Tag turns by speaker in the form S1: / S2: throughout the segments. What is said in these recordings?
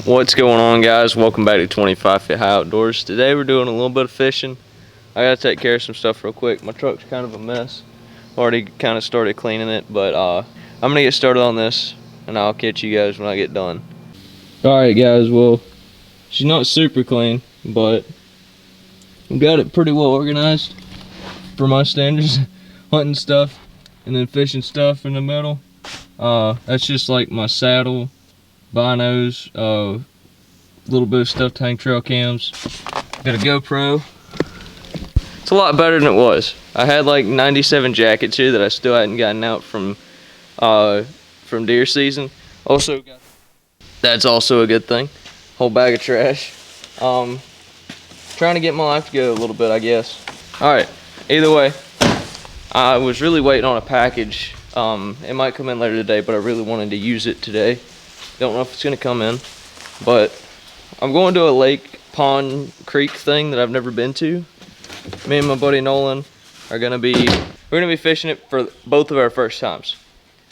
S1: What's going on, guys? Welcome back to 25 Feet High Outdoors. Today we're doing a little bit of fishing. I gotta take care of some stuff real quick. My truck's kind of a mess. Already kind of started cleaning it, but I'm gonna get started on this and I'll catch you guys when I get done. Alright guys, well, she's not super clean, but we got it pretty well organized for my standards. Hunting stuff and then fishing stuff in the middle. That's just like my saddle, binos, little bit of stuff, tank trail cams. Got a GoPro. It's a lot better than it was. I had like 97 jackets here that I still hadn't gotten out from deer season. Also, that's also a good thing. Whole bag of trash. Trying to get my life together a little bit, I guess. All right. Either way, I was really waiting on a package. It might come in later today, but I really wanted to use it today. Don't know if it's gonna come in, but I'm going to a lake, pond, creek thing that I've never been to. Me and my buddy Nolan are we're gonna be fishing it for both of our first times.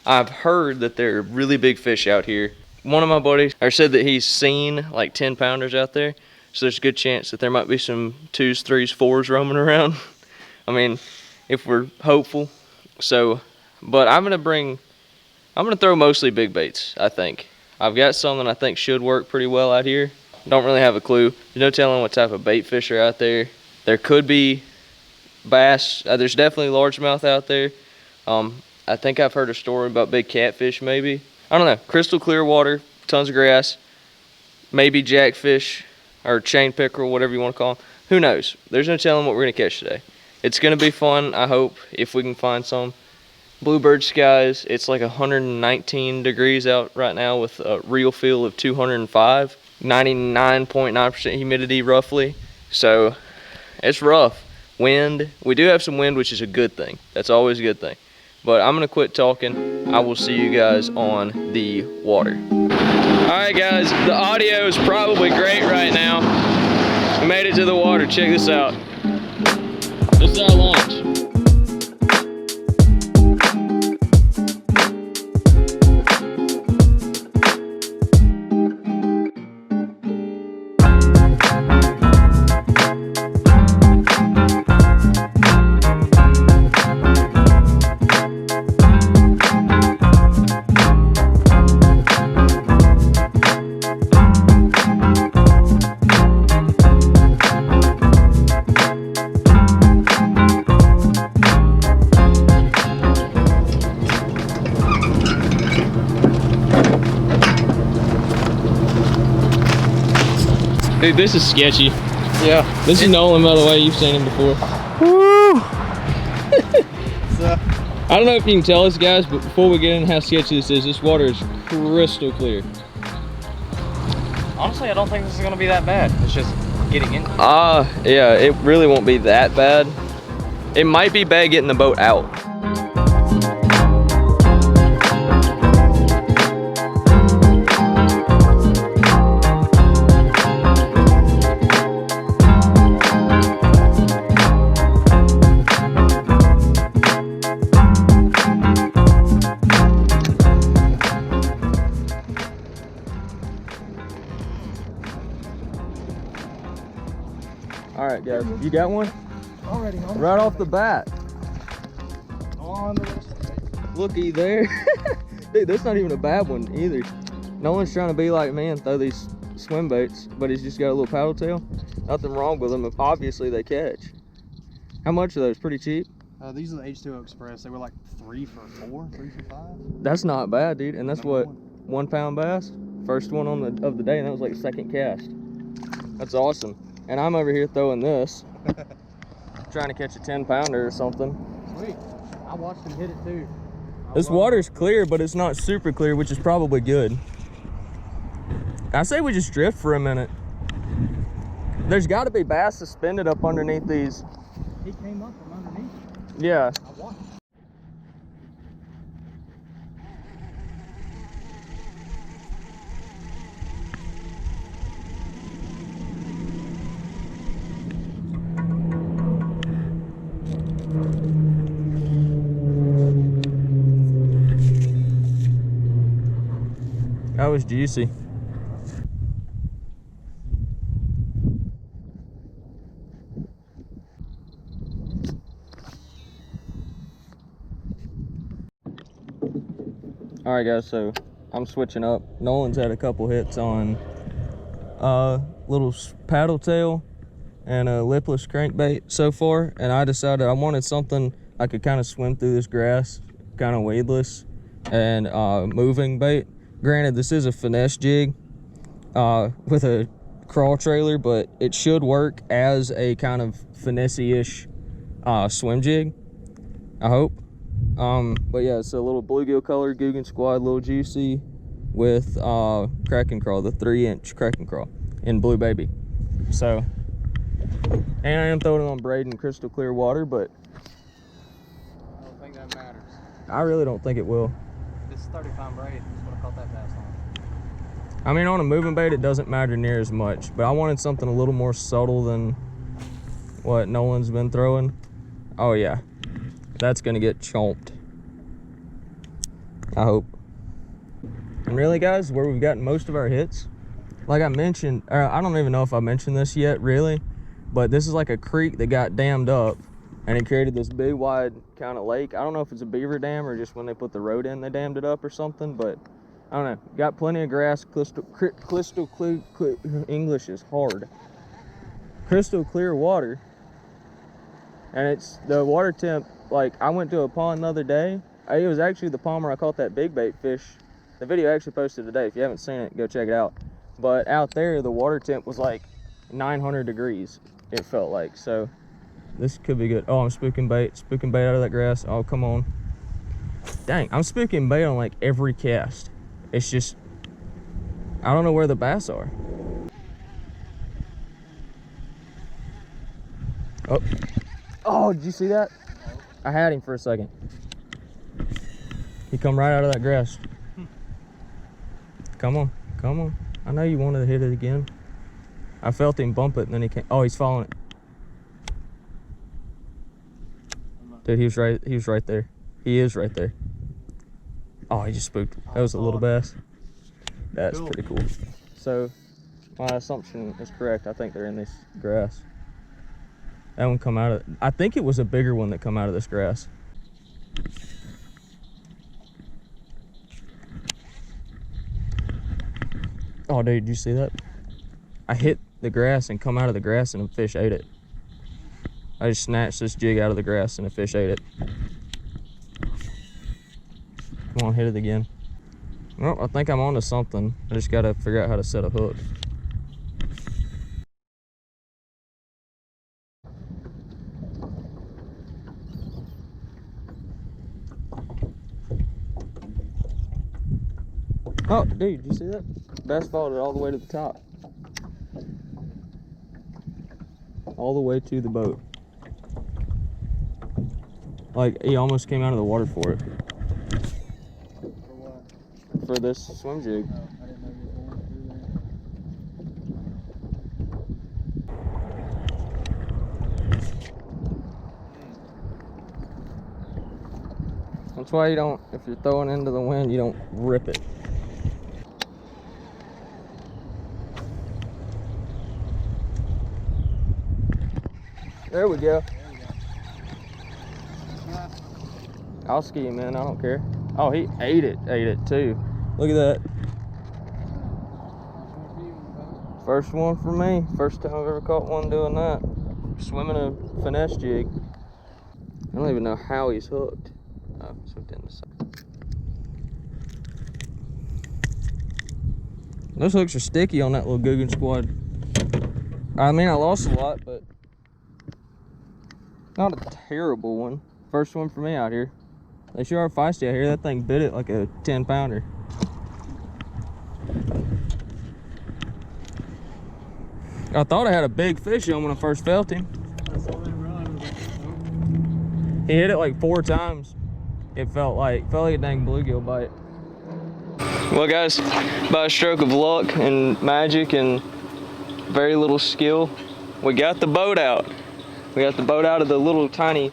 S1: I've heard that there are really big fish out here. One of my buddies said that he's seen like 10 pounders out there, so there's a good chance that there might be some 2s, 3s, 4s roaming around. I mean, if we're hopeful. So, but I'm gonna throw mostly big baits, I think. I've got some that I think should work pretty well out here. Don't really have a clue. There's no telling what type of bait fish are out there. There could be bass. There's definitely largemouth out there. I think I've heard a story about big catfish maybe. I don't know. Crystal clear water, tons of grass, maybe jackfish or chain pickerel, whatever you want to call them. Who knows? There's no telling what we're going to catch today. It's going to be fun, I hope, if we can find some. Bluebird skies. It's like 119 degrees out right now with a real feel of 205. 99.9% humidity roughly. So it's rough. Wind. We do have some wind, which is a good thing. That's always a good thing. But I'm going to quit talking. I will see you guys on the water. Alright guys, the audio is probably great right now. We made it to the water. Check this out. This is our launch. Dude, this is sketchy. Yeah. This is Nolan, by the way. You've seen him before. Woo! I don't know if you can tell us, guys, but before we get in how sketchy this is, this water is crystal clear.
S2: Honestly, I don't think this is gonna be that bad. It's just getting in.
S1: Yeah, it really won't be that bad. It might be bad getting the boat out. All right, guys, you got one?
S2: Already on.
S1: Right off the bat.
S2: On the list.
S1: Looky there. Dude, that's not even a bad one either. No one's trying to be like me and throw these swim baits, but he's just got a little paddle tail. Nothing wrong with them if obviously they catch. How much are those? Pretty cheap?
S2: These are the H2O Express. They were like 3 for 4, 3 for 5.
S1: That's not bad, dude. And that's what, 1 pound bass? First one of the day, and that was like second cast. That's awesome. And I'm over here throwing this, trying to catch a 10 pounder or something.
S2: Sweet. I watched him hit it too.
S1: This water's clear, but it's not super clear, which is probably good. I say we just drift for a minute. There's got to be bass suspended up underneath these.
S2: He came up from underneath.
S1: Yeah.
S2: I watched.
S1: That was juicy. All right, guys, so I'm switching up. Nolan's had a couple hits on little paddle tail and a lipless crankbait so far, and I decided I wanted something I could kind of swim through this grass, kind of weedless and moving bait. Granted, this is a finesse jig with a crawl trailer, but it should work as a kind of finesse-ish swim jig, I hope. But yeah, it's a little bluegill color Googan Squad, little juicy, with Kraken Crawl, the 3-inch Kraken Crawl in Blue Baby. So, and I am throwing it on Braden crystal clear water, but
S2: I don't think that matters.
S1: I really don't think it will.
S2: This is 30-pound braid. That's what I caught that bass on.
S1: I mean, on a moving bait, it doesn't matter near as much, but I wanted something a little more subtle than what Nolan's been throwing. Oh yeah, that's gonna get chomped, I hope. And really, guys, where we've gotten most of our hits, like I mentioned, I don't even know if I mentioned this yet, really, but this is like a creek that got dammed up, and it created this big, wide kind of lake. I don't know if it's a beaver dam or just when they put the road in, they dammed it up or something, but I don't know. Got plenty of grass, crystal clear, English is hard. Crystal clear water, and it's the water temp. Like, I went to a pond the other day. It was actually the pond where I caught that big bait fish. The video I actually posted today. If you haven't seen it, go check it out. But out there, the water temp was like 900 degrees, it felt like. So this could be good. Oh, I'm spooking bait out of that grass. Oh, come on. Dang, I'm spooking bait on like every cast. It's just, I don't know where the bass are. Oh, oh, did you see that? I had him for a second. He come right out of that grass. Come on, come on. I know you wanted to hit it again. I felt him bump it, and then he came. Oh, he's following it. Dude, he was right there. He is right there. Oh, he just spooked. That was a little bass. That's pretty cool. So, my assumption is correct. I think they're in this grass. That one come out of, I think it was a bigger one that come out of this grass. Oh, dude, did you see that? I hit the grass and come out of the grass and a fish ate it. I just snatched this jig out of the grass and a fish ate it. Come on, hit it again. Well, I think I'm onto something. I just gotta figure out how to set a hook. Oh, dude, did you see that? Bass followed it all the way to the top. All the way to the boat. Like, he almost came out of the water for it.
S2: For what?
S1: For this swim jig.
S2: Oh, I didn't know you were going through there.
S1: That's why you don't, if you're throwing into the wind, you don't rip it. There we go. I'll ski him in, I don't care. Oh, he ate it too. Look at that. First one for me. First time I've ever caught one doing that. Swimming a finesse jig. I don't even know how he's hooked. Oh, he's hooked in the side. Those hooks are sticky on that little Googan Squad. I mean, I lost a lot, but not a terrible one. First one for me out here. They sure are feisty out here. That thing bit it like a 10-pounder. I thought I had a big fish on when I first felt him. He hit it like 4 times. It felt like a dang bluegill bite. Well, guys, by a stroke of luck and magic and very little skill, we got the boat out. We got the boat out of the little tiny,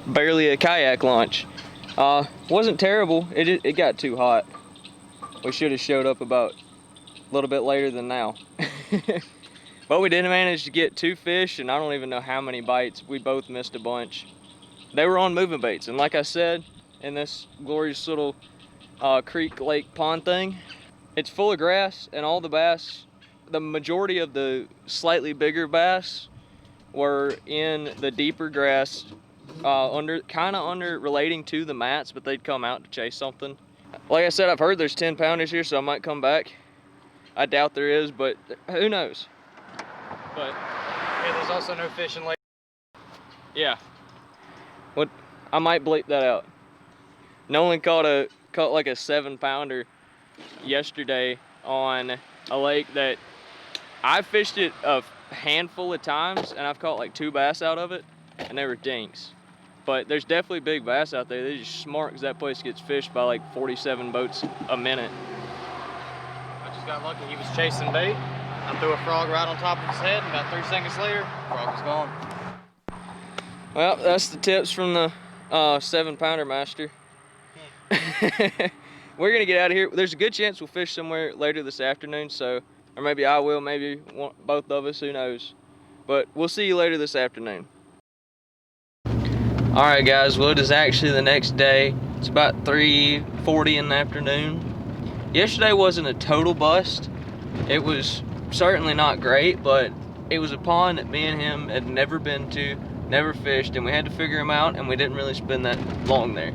S1: barely a kayak launch. Wasn't terrible. It got too hot. We should have showed up about a little bit later than now. But we did manage to get 2 fish, and I don't even know how many bites. We both missed a bunch. They were on moving baits, and like I said, in this glorious little creek, lake, pond thing. It's full of grass, and all the bass, the majority of the slightly bigger bass were in the deeper grass, kind of under relating to the mats, but they'd come out to chase something. Like I said, I've heard there's 10 pounders here, so I might come back. I doubt there is, but who knows? But
S2: Yeah, there's also no fish in lake.
S1: yeah, what I might bleep that out. Nolan caught like a 7-pounder yesterday on a lake that I fished it a handful of times, and I've caught like 2 bass out of it, and they were dinks. But there's definitely big bass out there. They're just smart because that place gets fished by like 47 boats a minute.
S2: I just got lucky. He was chasing bait. I threw a frog right on top of his head, and about 3 seconds later, frog was gone.
S1: Well, that's the tips from the 7-pounder master. We're gonna get out of here. There's a good chance we'll fish somewhere later this afternoon, so, or maybe I will, maybe both of us, who knows. But we'll see you later this afternoon. All right, guys, well, it is actually the next day. It's about 3:40 in the afternoon. Yesterday wasn't a total bust. It was certainly not great, but it was a pond that me and him had never been to, never fished, and we had to figure him out, and we didn't really spend that long there.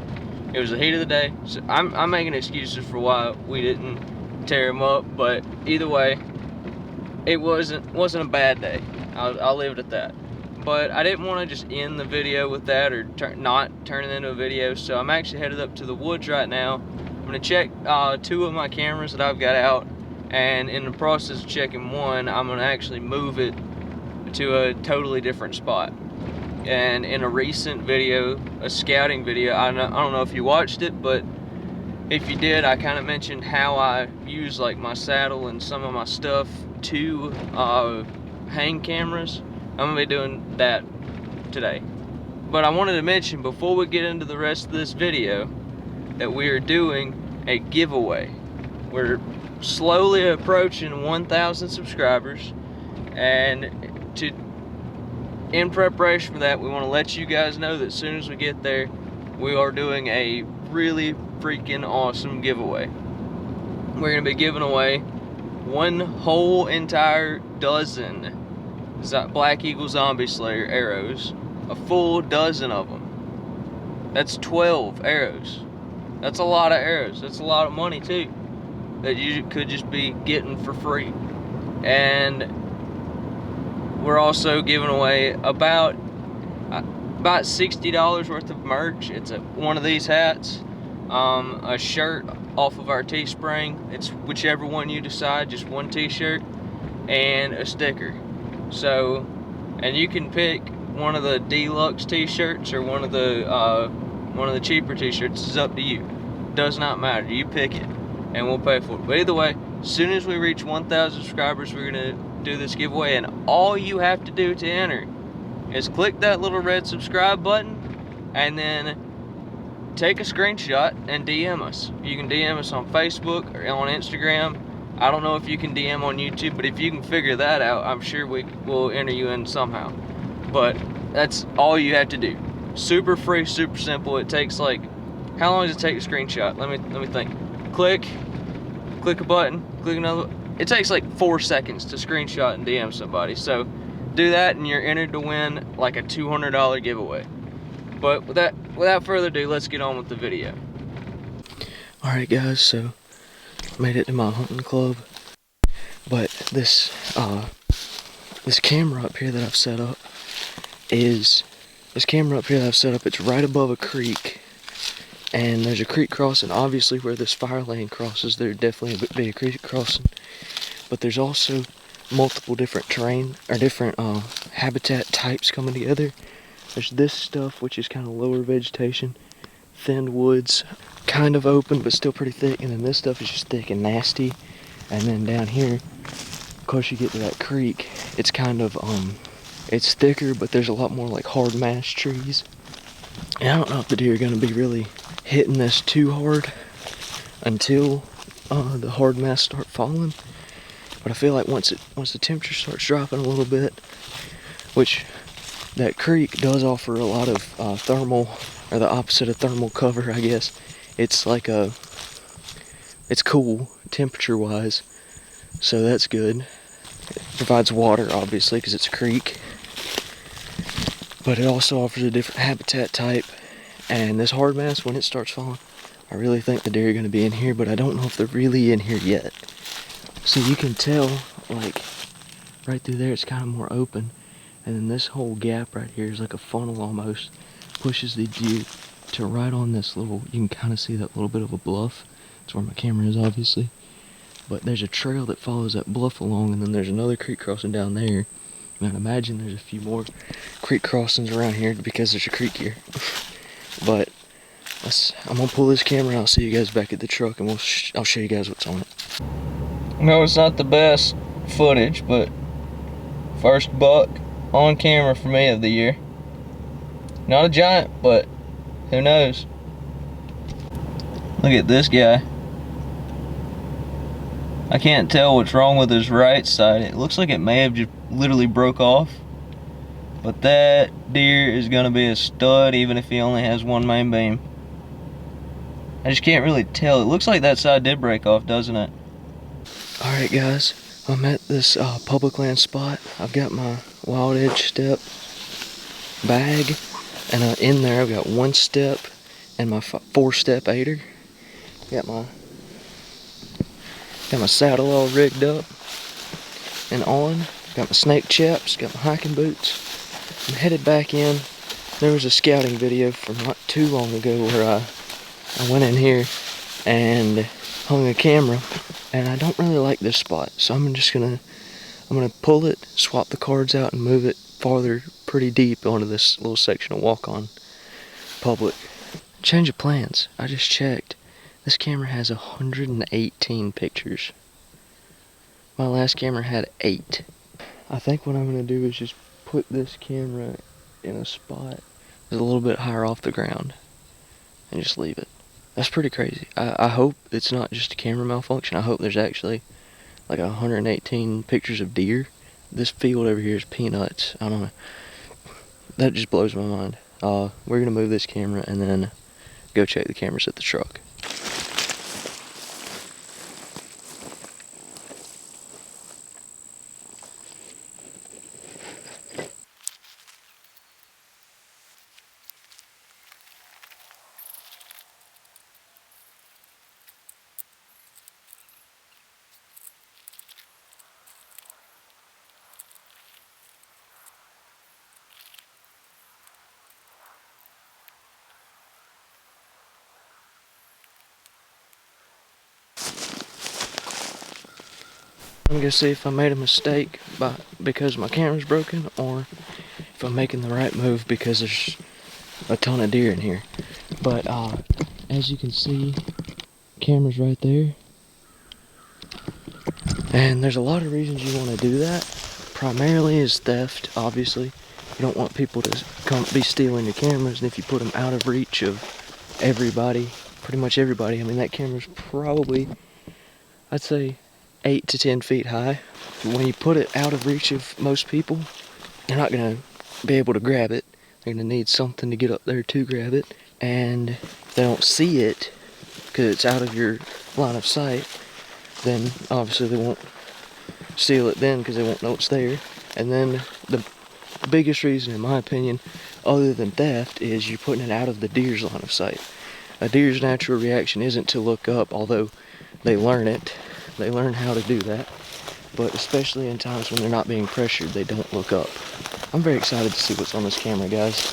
S1: It was the heat of the day, so I'm making excuses for why we didn't tear him up, but either way, it wasn't a bad day. I'll leave it at that. But I didn't want to just end the video with that, or not turn it into a video, so I'm actually headed up to the woods right now. I'm gonna check 2 of my cameras that I've got out, and in the process of checking one, I'm gonna actually move it to a totally different spot. And in a recent video, a scouting video, I don't know if you watched it, but if you did, I kind of mentioned how I use like my saddle and some of my stuff to hang cameras. I'm gonna be doing that today. But I wanted to mention before we get into the rest of this video that we are doing a giveaway. We're slowly approaching 1,000 subscribers, and in preparation for that, we want to let you guys know that as soon as we get there, we are doing a really freaking awesome giveaway. We're gonna be giving away 1 whole entire dozen Black Eagle Zombie Slayer arrows, a full dozen of them. That's 12 arrows. That's a lot of arrows. That's a lot of money too, that you could just be getting for free. And we're also giving away about $60 worth of merch. It's one of these hats, a shirt off of our Teespring. It's whichever one you decide, just 1 t-shirt, and a sticker. So, and you can pick one of the deluxe t-shirts or one of the cheaper t-shirts. It's up to you. Does not matter. You pick it, and we'll pay for it. But either way, as soon as we reach 1,000 subscribers, we're gonna do this giveaway, and all you have to do to enter is click that little red subscribe button, and then take a screenshot and DM us. You can DM us on Facebook or on Instagram. I don't know if you can DM on YouTube, but if you can figure that out, I'm sure we will enter you in somehow. But that's all you have to do. Super free, super simple. It takes like, how long does it take a screenshot? Let me think. Click a button, click another. It takes like 4 seconds to screenshot and DM somebody. So do that, and you're entered to win like a $200 giveaway. But without further ado, let's get on with the video. All right, guys. So made it to my hunting club, but this camera up here that I've set up it's right above a creek, and there's a creek crossing. Obviously, where this fire lane crosses, there'd definitely be a creek crossing, but there's also multiple different terrain or different habitat types coming together. There's this stuff, which is kind of lower vegetation, thinned woods, kind of open but still pretty thick, and then this stuff is just thick and nasty. And then down here, of course, you get to that creek, it's kind of it's thicker, but there's a lot more like hard mass trees. And I don't know if the deer are going to be really hitting this too hard until the hard mass start falling, but I feel like once the temperature starts dropping a little bit, which that creek does offer a lot of thermal, or the opposite of thermal cover, I guess. It's like It's cool temperature wise, so that's good. It provides water obviously because it's a creek, but it also offers a different habitat type. And this hard mass, when it starts falling, I really think the deer are going to be in here, but I don't know if they're really in here yet. So you can tell, like, right through there it's kind of more open, and then this whole gap right here is like a funnel almost, pushes the deer to right on this little, you can kind of see that little bit of a bluff. That's where my camera is obviously, but there's a trail that follows that bluff along, and then there's another creek crossing down there, and I'd imagine there's a few more creek crossings around here because there's a creek here. But I'm gonna pull this camera and I'll see you guys back at the truck, and I'll show you guys what's on it. No, it's not the best footage, but first buck on camera for me of the year. Not a giant, but who knows? Look at this guy. I can't tell what's wrong with his right side. It looks like it may have just literally broke off. But that deer is gonna be a stud even if he only has one main beam. I just can't really tell. It looks like that side did break off, doesn't it? Alright guys, I'm at this public land spot. I've got my Wild Edge step bag, and in there I've got 1 step and my 4-step aider. Got my saddle all rigged up and on. Got my snake chaps, got my hiking boots. I'm headed back in. There was a scouting video from not too long ago where I went in here and hung a camera, and I don't really like this spot, so I'm gonna pull it, swap the cards out, and move it farther, pretty deep onto this little section of walk-on public. Change of plans. I just checked. This camera has 118 pictures. My last camera had 8. I think what I'm gonna do is just put this camera in a spot that's a little bit higher off the ground and just leave it. That's pretty crazy. I hope it's not just a camera malfunction. I hope there's actually like 118 pictures of deer. This field over here is peanuts. I don't know. That just blows my mind. We're gonna move this camera and then go check the cameras at the truck. I'm gonna see if I made a mistake because my camera's broken, or if I'm making the right move because there's a ton of deer in here. But as you can see, camera's right there, and there's a lot of reasons you want to do that. Primarily is theft, obviously. You don't want people to be stealing your cameras, and if you put them out of reach of everybody, pretty much everybody, I mean that camera's probably, I'd say, 8 to 10 feet high. When you put it out of reach of most people, they're not gonna be able to grab it. They're gonna need something to get up there to grab it, and if they don't see it because it's out of your line of sight, then obviously they won't steal it then because they won't know it's there. And then the biggest reason, in my opinion, other than theft, is you're putting it out of the deer's line of sight. A deer's natural reaction isn't to look up, although they learn it. They learn how to do that, but especially in times when they're not being pressured, they don't look up. I'm very excited to see what's on this camera, guys.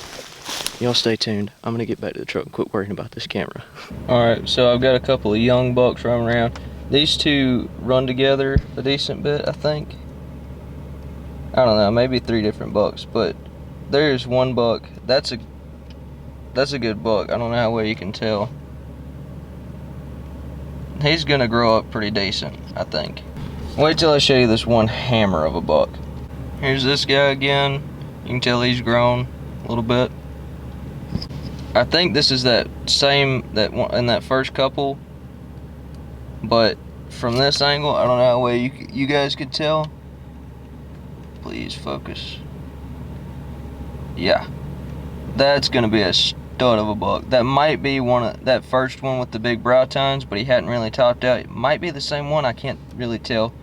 S1: Y'all stay tuned. I'm gonna get back to the truck and quit worrying about this camera. Alright, so I've got a couple of young bucks running around. These two run together a decent bit, I think. I don't know, maybe 3 different bucks, but there's one buck. That's a good buck. I don't know how well you can tell. He's gonna grow up pretty decent, I think. Wait till I show you this one hammer of a buck. Here's this guy again. You can tell he's grown a little bit. I think this is that one in that first couple, but from this angle, I don't know how well you guys could tell. Please focus. Yeah, that's gonna be a dud of a buck. That might be that first one with the big brow tines, but he hadn't really topped out. It might be the same one, I can't really tell.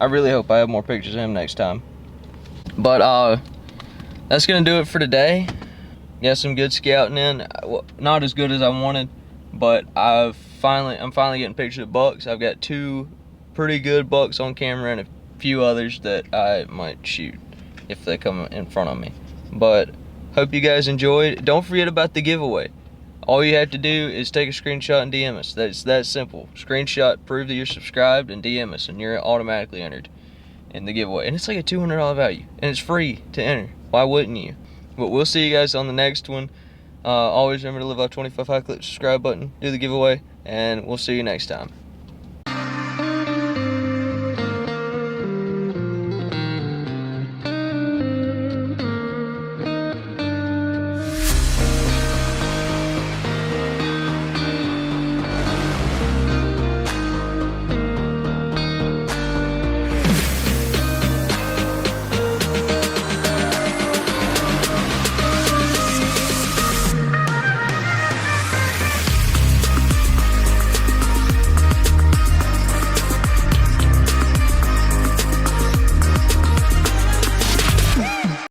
S1: I really hope I have more pictures of him next time. But that's gonna do it for today. Got some good scouting in. Not as good as I wanted, but I'm finally getting pictures of bucks. I've got 2 pretty good bucks on camera and a few others that I might shoot if they come in front of me. But hope you guys enjoyed. Don't forget about the giveaway. All you have to do is take a screenshot and DM us. That's that simple. Screenshot, prove that you're subscribed, and DM us, and you're automatically entered in the giveaway. And it's like a $200 value, and it's free to enter. Why wouldn't you? But we'll see you guys on the next one. Always remember to live off 25 high, click the subscribe button, do the giveaway, and we'll see you next time.